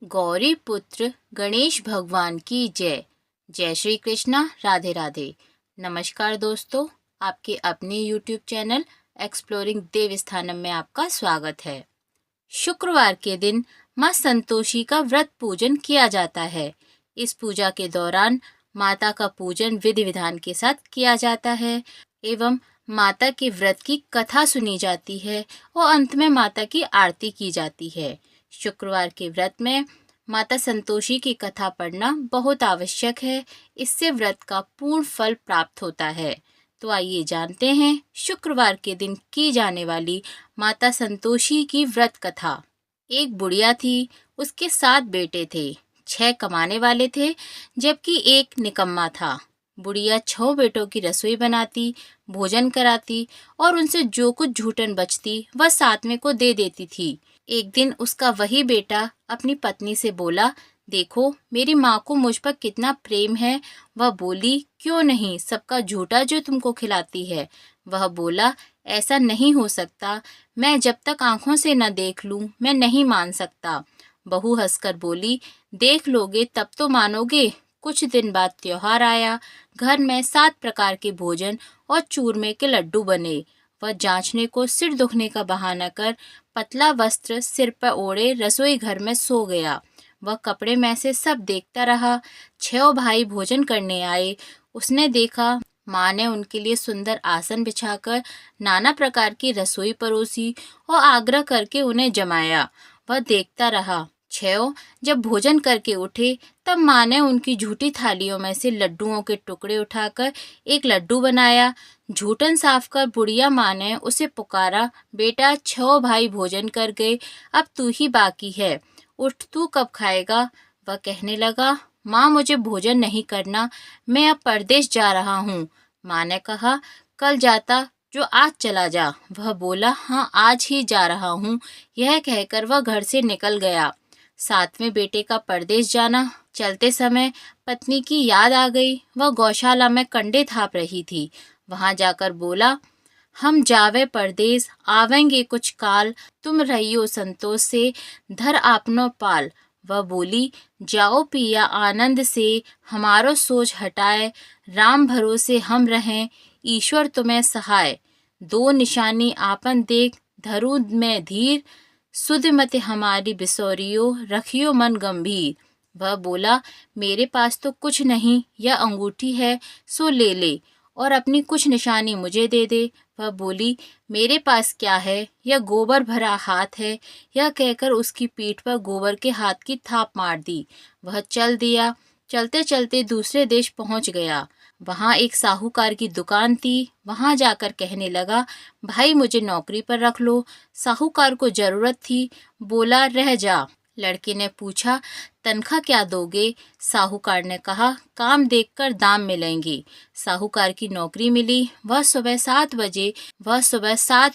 गौरी पुत्र गणेश भगवान की जय। जय श्री कृष्णा, राधे राधे। नमस्कार दोस्तों, आपके अपने YouTube चैनल एक्सप्लोरिंग देवस्थानम में आपका स्वागत है। शुक्रवार के दिन माँ संतोषी का व्रत पूजन किया जाता है। इस पूजा के दौरान माता का पूजन विधि विधान के साथ किया जाता है एवं माता के व्रत की कथा सुनी जाती है और अंत में माता की आरती की जाती है। शुक्रवार के व्रत में माता संतोषी की कथा पढ़ना बहुत आवश्यक है। इससे व्रत का पूर्ण फल प्राप्त होता है। तो आइए जानते हैं शुक्रवार के दिन की जाने वाली माता संतोषी की व्रत कथा। एक बुढ़िया थी, उसके 7 बेटे थे। 6 कमाने वाले थे जबकि एक निकम्मा था। बुढ़िया 6 बेटों की रसोई बनाती, भोजन कराती और उनसे जो कुछ झूठन बचती वह 7वें को दे देती थी। एक दिन उसका वही बेटा अपनी पत्नी से बोला, देखो मेरी माँ को मुझ पर कितना प्रेम है। वह बोली, क्यों नहीं, सबका झूठा जो तुमको खिलाती है। वह बोला, ऐसा नहीं हो सकता, मैं जब तक आंखों से न देख लूं मैं नहीं मान सकता। बहू हंसकर बोली, देख लोगे तब तो मानोगे। कुछ दिन बाद त्योहार आया। घर में 7 प्रकार के भोजन और चूरमे के लड्डू बने। वह जांचने को सिर दुखने का बहाना कर पतला वस्त्र सिर पर ओढ़े रसोई घर में सो गया। वह कपड़े में से सब देखता रहा। 6 भाई भोजन करने आए। उसने देखा माँ ने उनके लिए सुंदर आसन बिछाकर नाना प्रकार की रसोई परोसी और आग्रह करके उन्हें जमाया। वह देखता रहा। 6 जब भोजन करके उठे तब माँ ने उनकी झूठी थालियों में से लड्डुओं के टुकड़े उठाकर एक लड्डू बनाया। झूठन साफ कर बुढ़िया माँ ने उसे पुकारा, बेटा 6 भाई भोजन कर गए, अब तू ही बाकी है, उठ तू कब खाएगा। वह कहने लगा, माँ मुझे भोजन नहीं करना, मैं अब परदेश जा रहा हूँ। माँ ने कहा, कल जाता जो आज चला जा। वह बोला, हाँ आज ही जा रहा हूँ। यह कहकर वह घर से निकल गया। 7वें बेटे का परदेश जाना। चलते समय पत्नी की याद आ गई। वह गौशाला में कंडे थाप रही थी। वहां जाकर बोला, हम जावे परदेस आवेंगे कुछ काल, तुम रहियो संतोष से धर आपनो पाल। वह बोली, जाओ पिया आनंद से, हमारो सोच हटाए, राम भरोसे हम रहें, ईश्वर तुम्हें सहाय। 2 निशानी आपन देख, धरू में धीर, सुध मत हमारी बिसोरियो, रखियो मन गंभीर। वह बोला, मेरे पास तो कुछ नहीं, यह अंगूठी है सो ले ले और अपनी कुछ निशानी मुझे दे दे। वह बोली, मेरे पास क्या है, यह गोबर भरा हाथ है। यह कहकर उसकी पीठ पर गोबर के हाथ की थाप मार दी। वह चल दिया। चलते चलते दूसरे देश पहुंच गया। वहां एक साहूकार की दुकान थी। वहां जाकर कहने लगा, भाई मुझे नौकरी पर रख लो। साहूकार को जरूरत थी। बोला, रह जा। लड़के ने पूछा, तनख्वाह क्या दोगे। साहूकार ने कहा, काम देखकर दाम मिलेंगे। साहूकार की नौकरी मिली। वह सुबह 7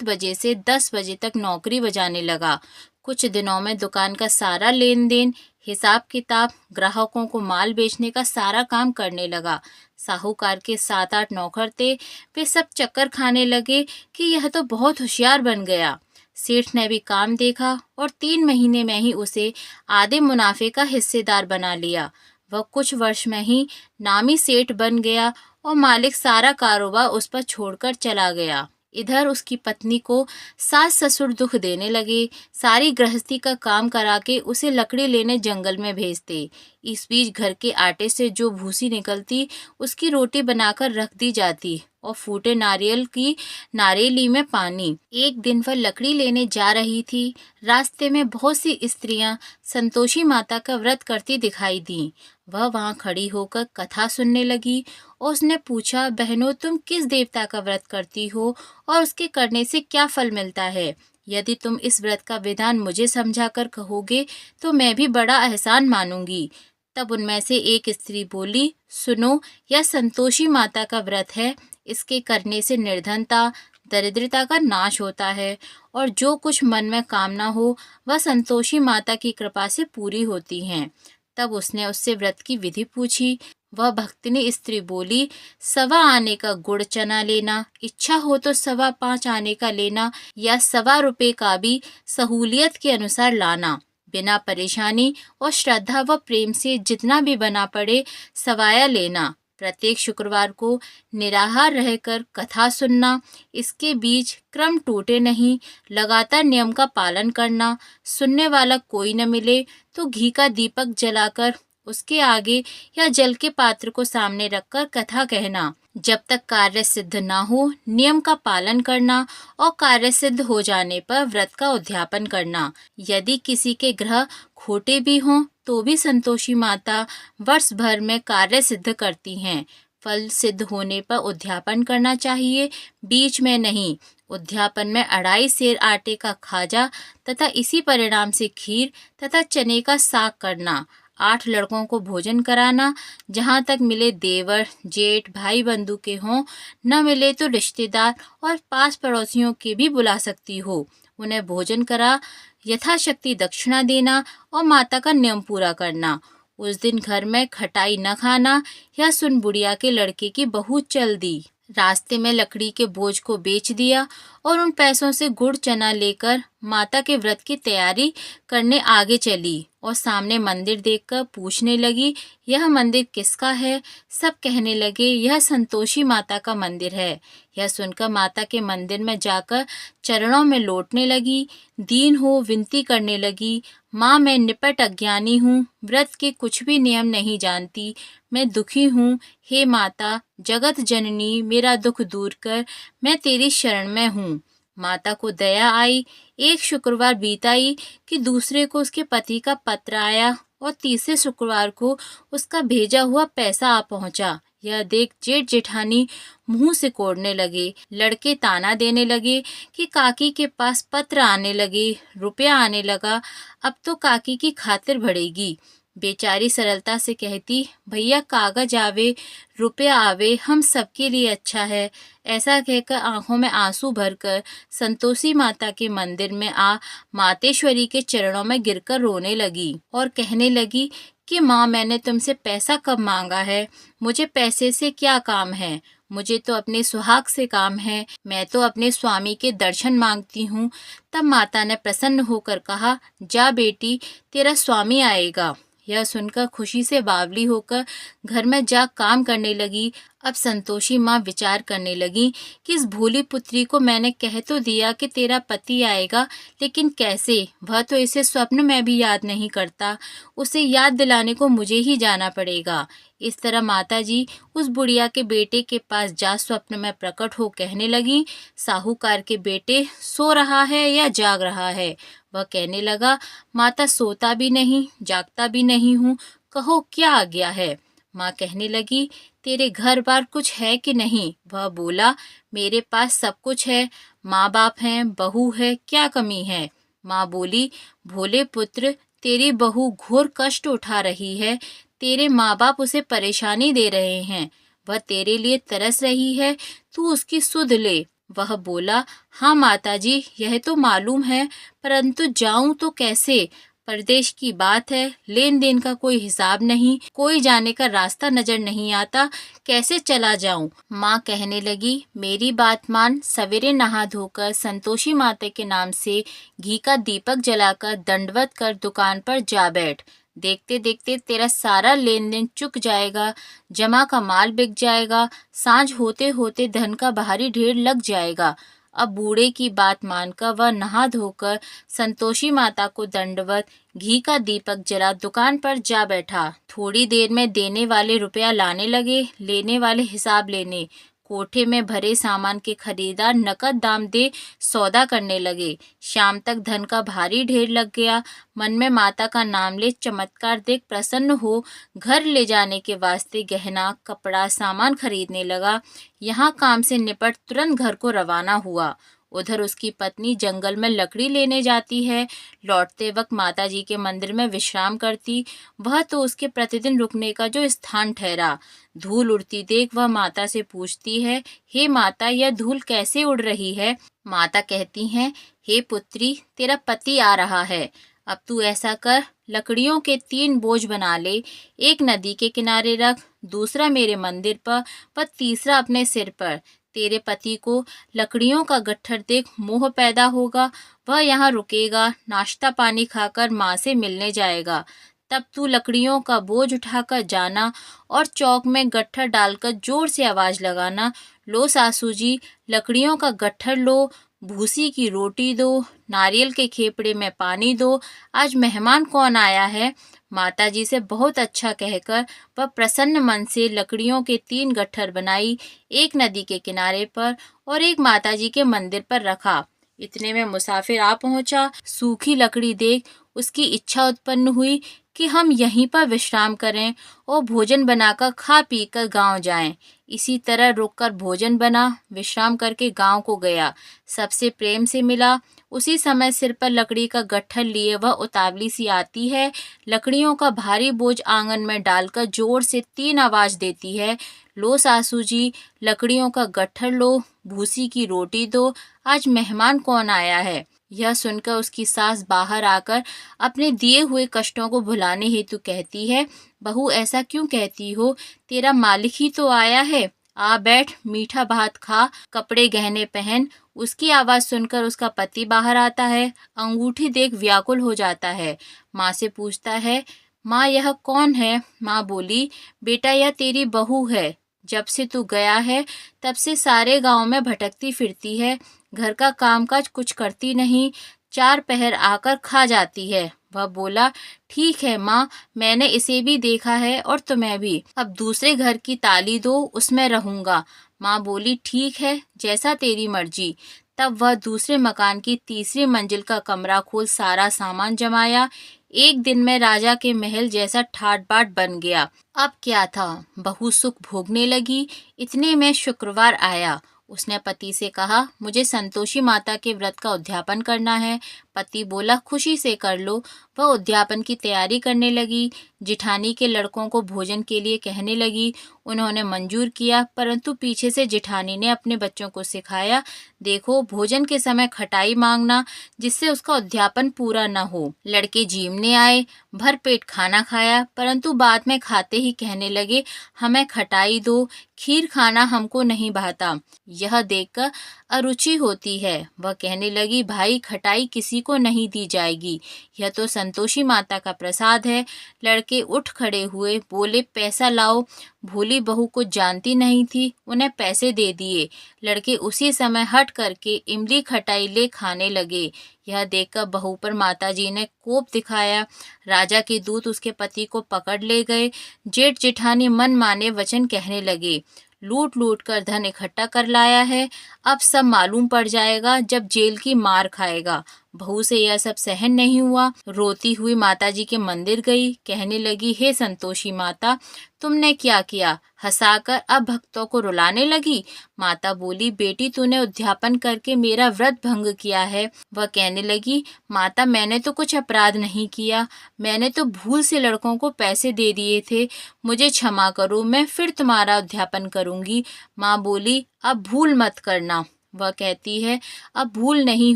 बजे से 10 बजे तक नौकरी बजाने लगा। कुछ दिनों में दुकान का सारा लेन देन, हिसाब किताब, ग्राहकों को माल बेचने का सारा काम करने लगा। साहूकार के 7-8 नौकर थे। वे सब चक्कर खाने लगे कि यह तो बहुत होशियार बन गया। सेठ ने भी काम देखा और 3 महीने में ही उसे आधे मुनाफे का हिस्सेदार बना लिया। वह कुछ वर्ष में ही नामी सेठ बन गया और मालिक सारा कारोबार उस पर छोड़कर चला गया। इधर उसकी पत्नी को सास ससुर दुख देने लगे। सारी गृहस्थी का काम करा के उसे लकड़ी लेने जंगल में भेजते। इस बीच घर के आटे से जो भूसी निकलती उसकी रोटी बनाकर रख दी जाती और फूटे नारियल की नारेली में पानी। एक दिन वह लकड़ी लेने जा रही थी। रास्ते में बहुत सी स्त्रियां संतोषी माता का व्रत करती दिखाई दी। वह वहां खड़ी होकर कथा सुनने लगी और उसने पूछा, बहनों तुम किस देवता का व्रत करती हो और उसके करने से क्या फल मिलता है। यदि तुम इस व्रत का विधान मुझे समझाकर कहोगे तो मैं भी बड़ा एहसान मानूंगी। तब उनमें से एक स्त्री बोली, सुनो, यह संतोषी माता का व्रत है। इसके करने से निर्धनता दरिद्रता का नाश होता है और जो कुछ मन में कामना हो वह संतोषी माता की कृपा से पूरी होती हैं। तब उसने उससे व्रत की विधि पूछी। वह भक्तिनी स्त्री बोली, 1.25 आने का गुड़ चना लेना, इच्छा हो तो 5.25 आने का लेना या 1.25 रुपए का भी सहूलियत के अनुसार लाना। बिना परेशानी और श्रद्धा व प्रेम से जितना भी बना पड़े सवाया लेना। प्रत्येक शुक्रवार को निराहार रहकर कथा सुनना, इसके बीच क्रम टूटे नहीं, लगातार नियम का पालन करना। सुनने वाला कोई न मिले तो घी का दीपक जलाकर उसके आगे या जल के पात्र को सामने रखकर कथा कहना। जब तक कार्य सिद्ध ना हो नियम का पालन करना और कार्य सिद्ध हो जाने पर व्रत का उद्यापन करना। यदि किसी के ग्रह खोटे भी हों तो भी संतोषी माता वर्ष भर में कार्य सिद्ध करती हैं। फल सिद्ध होने पर उद्यापन करना चाहिए, बीच में नहीं। उद्यापन में 2.5 सेर आटे का खाजा तथा इसी परिणाम से खीर तथा चने का साग करना। 8 लड़कों को भोजन कराना, जहाँ तक मिले देवर जेठ भाई बंधु के हों, न मिले तो रिश्तेदार और पास पड़ोसियों के भी बुला सकती हो। उन्हें भोजन करा यथाशक्ति दक्षिणा देना और माता का नियम पूरा करना। उस दिन घर में खटाई न खाना। यह सुन बुढ़िया के लड़के की बहू चल दी। रास्ते में लकड़ी के बोझ को बेच दिया और उन पैसों से गुड़ चना लेकर माता के व्रत की तैयारी करने आगे चली और सामने मंदिर देखकर पूछने लगी, यह मंदिर किसका है? सब कहने लगे, यह संतोषी माता का मंदिर है। यह सुनकर माता के मंदिर में जाकर चरणों में लौटने लगी, दीन हो विनती करने लगी, माँ मैं निपट अज्ञानी हूँ, व्रत के कुछ भी नियम नहीं जानती, मैं दुखी हूँ। हे माता जगत जननी मेरा दुख दूर कर, मैं तेरी शरण में हूँ। माता को दया आई। एक शुक्रवार बीताई कि दूसरे को उसके पति का पत्र आया और तीसरे शुक्रवार को उसका भेजा हुआ पैसा आ पहुंचा। यह देख जेठ जेठानी मुंह सिकोड़ने लगे। लड़के ताना देने लगे कि काकी के पास पत्र आने लगे, रुपया आने लगा, अब तो काकी की खातिर बढ़ेगी। बेचारी सरलता से कहती, भैया कागज आवे रुपया आवे हम सबके लिए अच्छा है। ऐसा कहकर आंखों में आंसू भरकर संतोषी माता के मंदिर में आ मातेश्वरी के चरणों में गिरकर रोने लगी और कहने लगी कि माँ मैंने तुमसे पैसा कब मांगा है? मुझे पैसे से क्या काम है? मुझे तो अपने सुहाग से काम है। मैं तो अपने स्वामी के दर्शन मांगती हूँ। तब माता ने प्रसन्न होकर कहा, जा बेटी तेरा स्वामी आएगा। यह सुनकर खुशी से बावली होकर घर में जा काम करने लगी। अब संतोषी माँ विचार करने लगी कि इस भोली पुत्री को मैंने कह तो दिया कि तेरा पति आएगा, लेकिन कैसे? वह तो इसे स्वप्न में भी याद नहीं करता। उसे याद दिलाने को मुझे ही जाना पड़ेगा। इस तरह माताजी उस बुढ़िया के बेटे के पास जा स्वप्न में प्रकट हो कहने लगी, साहूकार के बेटे सो रहा है या जाग रहा है? वह कहने लगा, माता सोता भी नहीं जागता भी नहीं हूँ, कहो क्या आ गया है? माँ कहने लगी, तेरे घर बार कुछ है कि नहीं? वह बोला, मेरे पास सब कुछ है, माँ बाप हैं, बहू है, क्या कमी है? माँ बोली, भोले पुत्र तेरी बहू घोर कष्ट उठा रही है, तेरे माँ बाप उसे परेशानी दे रहे हैं, वह तेरे लिए तरस रही है, तू उसकी सुध ले। वह बोला, हाँ माताजी यह तो मालूम है, परंतु जाऊं तो कैसे? परदेश की बात है, लेन देन का कोई हिसाब नहीं, कोई जाने का रास्ता नजर नहीं आता, कैसे चला जाऊं? माँ कहने लगी, मेरी बात मान, सवेरे नहा धोकर संतोषी माता के नाम से घी का दीपक जलाकर दंडवत कर दुकान पर जा बैठ। देखते देखते तेरा सारा लेन देन चुक जाएगा, जमा का माल बिक जाएगा, सांझ होते होते धन का भारी ढेर लग जाएगा। अब बूढ़े की बात मानकर वह नहा धोकर संतोषी माता को दंडवत घी का दीपक जला दुकान पर जा बैठा। थोड़ी देर में देने वाले रुपया लाने लगे, लेने वाले हिसाब लेने। कोठे में भरे सामान के खरीदार नकद दाम दे सौदा करने लगे। शाम तक धन का भारी ढेर लग गया। मन में माता का नाम ले चमत्कार देख प्रसन्न हो घर ले जाने के वास्ते गहना कपड़ा सामान खरीदने लगा। यहाँ काम से निपट तुरंत घर को रवाना हुआ। उधर उसकी पत्नी जंगल में लकड़ी लेने जाती है। लौटते वक्त माताजी के मंदिर में विश्राम करती। वह तो उसके प्रतिदिन रुकने का जो स्थान ठहरा। धूल उड़ती देख वह माता से पूछती है, हे माता यह धूल कैसे उड़ रही है? माता कहती हैं, हे पुत्री तेरा पति आ रहा है। अब तू ऐसा कर, लकड़ियों के 3 बोझ बना ले, एक नदी के किनारे रख, दूसरा मेरे मंदिर पर व तीसरा अपने सिर पर। तेरे पति को लकड़ियों का गट्ठर देख मोह पैदा होगा, वह यहाँ रुकेगा, नाश्ता पानी खाकर माँ से मिलने जाएगा। तब तू लकड़ियों का बोझ उठाकर जाना और चौक में गट्ठर डालकर जोर से आवाज लगाना, लो सासू जी, लकड़ियों का गट्ठर लो, भूसी की रोटी दो, नारियल के खेपड़े में पानी दो, आज मेहमान कौन आया है। माताजी से बहुत अच्छा कहकर वह प्रसन्न मन से लकड़ियों के 3 गट्ठर बनाई, एक नदी के किनारे पर और एक माताजी के मंदिर पर रखा। इतने में मुसाफिर आ पहुंचा। सूखी लकड़ी देख उसकी इच्छा उत्पन्न हुई कि हम यहीं पर विश्राम करें और भोजन बनाकर खा पी कर गाँव जाएं। इसी तरह रुककर भोजन बना, विश्राम करके गांव को गया, सबसे प्रेम से मिला। उसी समय सिर पर लकड़ी का गट्ठर लिए वह उतावली सी आती है, लकड़ियों का भारी बोझ आंगन में डालकर जोर से 3 आवाज देती है, लो सासू जी, लकड़ियों का गट्ठर लो, भूसी की रोटी दो, आज मेहमान कौन आया है। यह सुनकर उसकी सास बाहर आकर अपने दिए हुए कष्टों को भुलाने हेतु कहती है, बहू ऐसा क्यों कहती हो, तेरा मालिक ही तो आया है, आ बैठ, मीठा भात खा, कपड़े गहने पहन। उसकी आवाज सुनकर उसका पति बाहर आता है, अंगूठी देख व्याकुल हो जाता है। माँ से पूछता है, माँ यह कौन है। माँ बोली, बेटा यह तेरी बहू है, जब से तू गया है तब से सारे गांव में भटकती फिरती है, घर का कामकाज कुछ करती नहीं, 4 पहर आकर खा जाती है। वह बोला, ठीक है माँ, मैंने इसे भी देखा है और तुम्हें भी, अब दूसरे घर की ताली दो, उसमें रहूंगा। माँ बोली, ठीक है, जैसा तेरी मर्जी। तब वह दूसरे मकान की तीसरी मंजिल का कमरा खोल सारा सामान जमाया। एक दिन में राजा के महल जैसा ठाट बाट बन गया। अब क्या था, बहू सुख भोगने लगी। इतने में शुक्रवार आया। उसने पति से कहा, मुझे संतोषी माता के व्रत का उद्यापन करना है। पति बोला, खुशी से कर लो। वह उद्यापन की तैयारी करने लगी। जिठानी के लड़कों को भोजन के लिए कहने लगी। उन्होंने मंजूर किया, परंतु पीछे से जिठानी ने अपने बच्चों को सिखाया, देखो भोजन के समय खटाई मांगना, जिससे उसका उद्यापन पूरा न हो। लड़के जीमने आए, भर पेट खाना खाया, परंतु बाद में खाते ही कहने लगे, हमें खटाई दो, खीर खाना हमको नहीं भाता। यह देखकर अरुचि होती है। वह कहने लगी, भाई खटाई किसी को नहीं दी जाएगी, यह तो संतोषी माता का प्रसाद है। लड़के उठ खड़े हुए, बोले, पैसा लाओ। भोली बहू को जानती नहीं थी, उन्हें पैसे दे दिए। लड़के उसी समय हट करके इमली खटाई ले खाने लगे। यह देखकर बहू पर माताजी ने कोप दिखाया। राजा के दूत उसके पति को पकड़ ले गए। जेठ जेठानी मन माने वचन कहने लगे, लूट लूट कर धन इकट्ठा कर लाया है, अब सब मालूम पड़ जाएगा जब जेल की मार खाएगा। बहू से यह सब सहन नहीं हुआ। रोती हुई माताजी के मंदिर गई, कहने लगी, हे संतोषी माता, तुमने क्या किया, हंसाकर अब भक्तों को रुलाने लगी। माता बोली, बेटी तूने उद्यापन करके मेरा व्रत भंग किया है। वह कहने लगी, माता मैंने तो कुछ अपराध नहीं किया, मैंने तो भूल से लड़कों को पैसे दे दिए थे, मुझे क्षमा करो, मैं फिर तुम्हारा उद्यापन करूंगी। माँ बोली, अब भूल मत करना। वह कहती है, अब भूल नहीं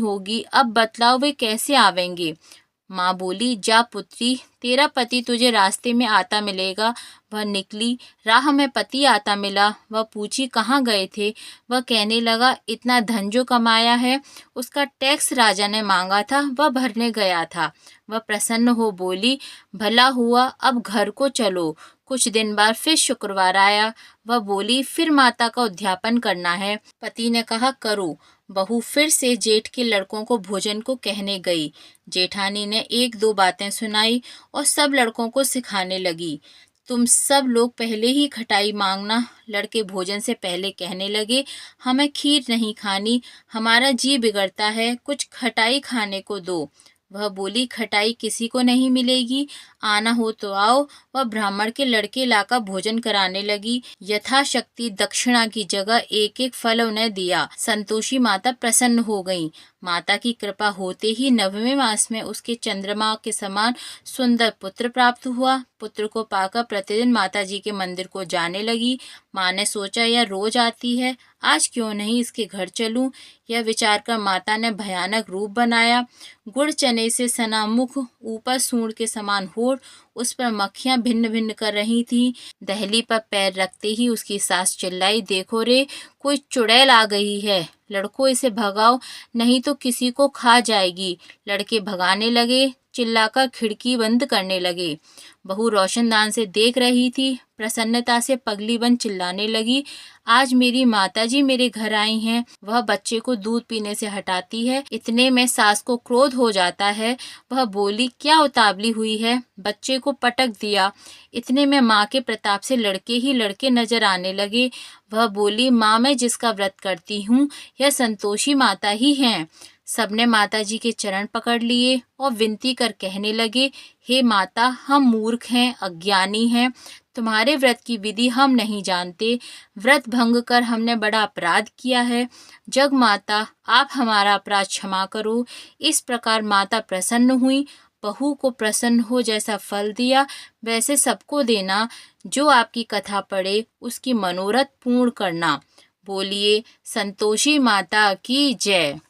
होगी, अब बतलाओ वे कैसे आवेंगे। माँ बोली, जा पुत्री, तेरा पति तुझे रास्ते में आता मिलेगा। वह निकली, राह में पति आता मिला। वह पूछी, कहाँ गए थे। वह कहने लगा, इतना धन जो कमाया है उसका टैक्स राजा ने मांगा था, वह भरने गया था। वह प्रसन्न हो बोली, भला हुआ, अब घर को चलो। कुछ दिन बाद फिर शुक्रवार आया। वह बोली, फिर माता का उद्यापन करना है। पति ने कहा, करो। बहू फिर से जेठ के लड़कों को भोजन को कहने गई। जेठानी ने 1-2 बातें सुनाई और सब लड़कों को सिखाने लगी, तुम सब लोग पहले ही खटाई मांगना। लड़के भोजन से पहले कहने लगे, हमें खीर नहीं खानी, हमारा जी बिगड़ता है, कुछ खटाई खाने को दो। वह बोली, खटाई किसी को नहीं मिलेगी, आना हो तो आओ। वह ब्राह्मण के लड़के लाकर भोजन कराने लगी। यथाशक्ति दक्षिणा की जगह एक एक फल उन्हें दिया। संतोषी माता प्रसन्न हो गईं। माता की कृपा होते ही 9वें मास में उसके चंद्रमा के समान सुंदर पुत्र प्राप्त हुआ। पुत्र को पाकर प्रतिदिन माता जी के मंदिर को जाने लगी। माँ ने सोचा यह रोज आती है, आज क्यों नहीं इसके घर चलूं। यह विचार कर माता ने भयानक रूप बनाया। गुड़ चने से सना मुख, ऊपर सूंड के समान होठ, उस पर मक्खियां भिन्न भिन्न कर रही थीं। दहली पर पैर रखते ही उसकी सास चिल्लाई, देखो रे, कोई चुड़ैल आ गई है, लड़कों इसे भगाओ, नहीं तो किसी को खा जाएगी। लड़के भगाने लगे, चिल्लाकर खिड़की बंद करने लगे। बहू रोशनदान से देख रही थी, प्रसन्नता से पगली बन चिल्लाने लगी, आज मेरी माताजी मेरे घर आई हैं। वह बच्चे को दूध पीने से हटाती है। इतने में सास को क्रोध हो जाता है। वह बोली, क्या उतावली हुई है, बच्चे को पटक दिया। इतने में माँ के प्रताप से लड़के ही लड़के नजर आने लगे। वह बोली, माँ मैं जिसका व्रत करती हूँ यह संतोषी माता ही हैं। सबने माताजी के चरण पकड़ लिए और विनती कर कहने लगे, हे माता, हम मूर्ख हैं, अज्ञानी हैं, तुम्हारे व्रत की विधि हम नहीं जानते। व्रत भंग कर हमने बड़ा अपराध किया है। जग माता, आप हमारा अपराध क्षमा करो। इस प्रकार माता प्रसन्न हुई। बहू को प्रसन्न हो जैसा फल दिया वैसे सबको देना। जो आपकी कथा पढ़े उसकी मनोरथ पूर्ण करना। बोलिए संतोषी माता की जय।